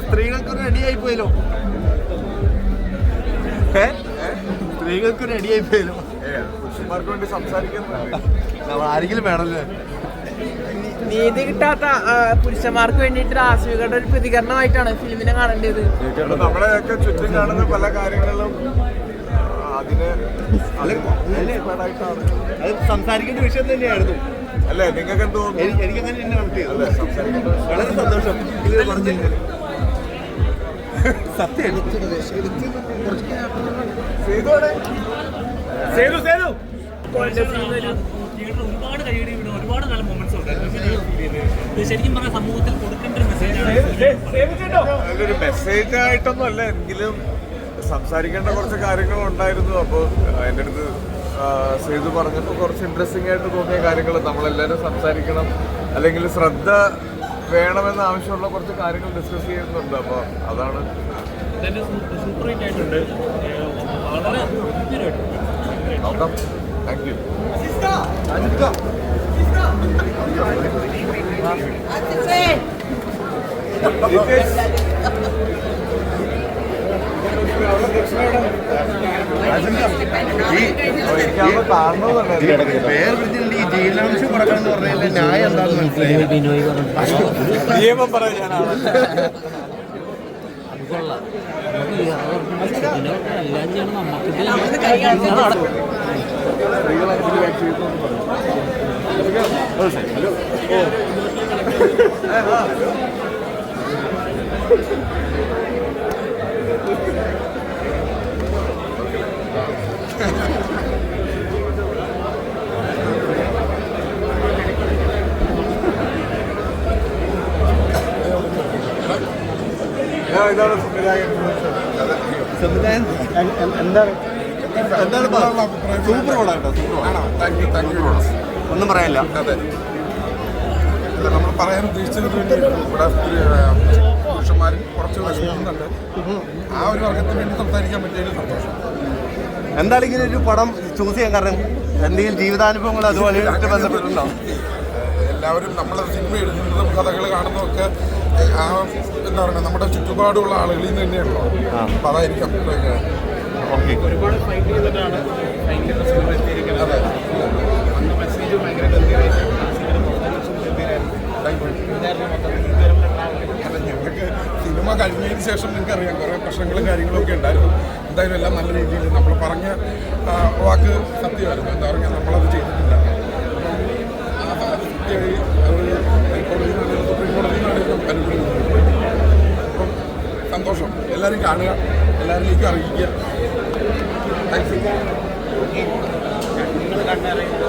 സ്ത്രീകൾക്ക് റെഡിയായി പോയല്ലോ, സ്ത്രീകൾക്ക് റെഡിയായി പോയല്ലോ. പുരുഷന്മാർക്ക് വേണ്ടി സംസാരിക്കാൻ ആരെങ്കിലും വേണമല്ലേ? നീതി കിട്ടാത്ത പുരുഷന്മാർക്ക് വേണ്ടിയിട്ട് ആസ്വികയുടെ ഒരു പ്രതികരണമായിട്ടാണ് ഫിലിമിനെ കാണേണ്ടത്. നമ്മളെയൊക്കെ ചുറ്റും കാണുന്ന പല കാര്യങ്ങളിലും അതിന് സംസാരിക്കേണ്ട വിഷയം തന്നെയായിരുന്നു അല്ലേ? നിങ്ങൾക്ക് എന്തോ എനിക്കങ്ങനെ തന്നെ നടത്തിയത് വളരെ സന്തോഷം. ഇത് പറഞ്ഞു സത്യം ഒരുപാട് കൈയടി വീണ് ഒരുപാട് നല്ല മൊമെന്റ്സ് ഉണ്ട്. ശരിക്കും പറഞ്ഞാൽ സമൂഹത്തിൽ കൊടുക്കേണ്ട ഒരു മെസ്സേജാണ്. ഒരു മെസ്സേജ് ആയിട്ടൊന്നും അല്ല, എങ്കിലും സംസാരിക്കേണ്ട കുറച്ച് കാര്യങ്ങളുണ്ടായിരുന്നു. അപ്പോൾ എൻ്റെ അടുത്ത് സേതു പറഞ്ഞപ്പോൾ കുറച്ച് ഇൻട്രസ്റ്റിംഗ് ആയിട്ട് തോന്നിയ കാര്യങ്ങൾ നമ്മളെല്ലാവരും സംസാരിക്കണം, അല്ലെങ്കിൽ ശ്രദ്ധ വേണമെന്ന് ആവശ്യമുള്ള കുറച്ച് കാര്യങ്ങൾ ഡിസ്കസ് ചെയ്യുന്നുണ്ട്. അപ്പോൾ അതാണ് സൂപ്പർ ഹിറ്റ് ആയിട്ടുണ്ട്. വളരെ നോക്കാം. Thank you. ജയിലാംശം കൊടുക്കണം എന്ന് പറഞ്ഞാൽ ന്യായം എന്താണെന്ന് മനസ്സിലായി. നിയമം പറയാനാണ് ഇതാണ് സംവിധായകൻ. എന്താണ് സൂപ്പർ പടം കേട്ടോ. ഒന്നും പറയാനില്ല. അതെ, നമ്മൾ പറയാൻ ഉദ്ദേശിച്ചത് ഇവിടെ പുരുഷന്മാരും കുറച്ച് വിഷമിക്കുന്നുണ്ട്. ആ ഒരു വർഗത്തിന് വേണ്ടി സംസാരിക്കാൻ പറ്റിയതിൽ സന്തോഷം. എന്താണ് ഇങ്ങനെ ഒരു പടം ചൂസ് ചെയ്യാൻ കാരണം? എന്തെങ്കിലും ജീവിതാനുഭവങ്ങൾ അതുപോലെ ബന്ധപ്പെട്ടുണ്ടോ? എല്ലാവരും നമ്മൾ സിനിമ എഴുതുന്നതും കഥകൾ കാണുന്നതൊക്കെ ആ എന്താ പറയുക നമ്മുടെ ചുറ്റുപാടുള്ള ആളുകളിൽ നിന്ന് തന്നെയാണല്ലോ. അപ്പം അതായിരിക്കും. ഒരുപാട് ഫൈറ്റ് ചെയ്തിട്ടാണ് അതെ മെസ്സേജ് ഭയങ്കര ഗംഭീരമായിട്ട് ഞങ്ങൾക്ക് സിനിമ കഴിഞ്ഞതിന് ശേഷം നിങ്ങൾക്കറിയാം കുറേ പ്രശ്നങ്ങളും കാര്യങ്ങളൊക്കെ ഉണ്ടായിരുന്നു. എന്തായാലും എല്ലാം നല്ല രീതിയിൽ നമ്മൾ പറഞ്ഞ വാക്ക് സത്യമായിരുന്നു. എന്താ പറയുക, നമ്മളത് ചെയ്തിട്ടില്ല. അപ്പം സന്തോഷം. എല്ലാവരും കാണുക, എല്ലാവരിലേക്കും അറിയിക്കുക. താങ്ക്സ്. നിങ്ങൾ കണ്ടറിയുന്നത്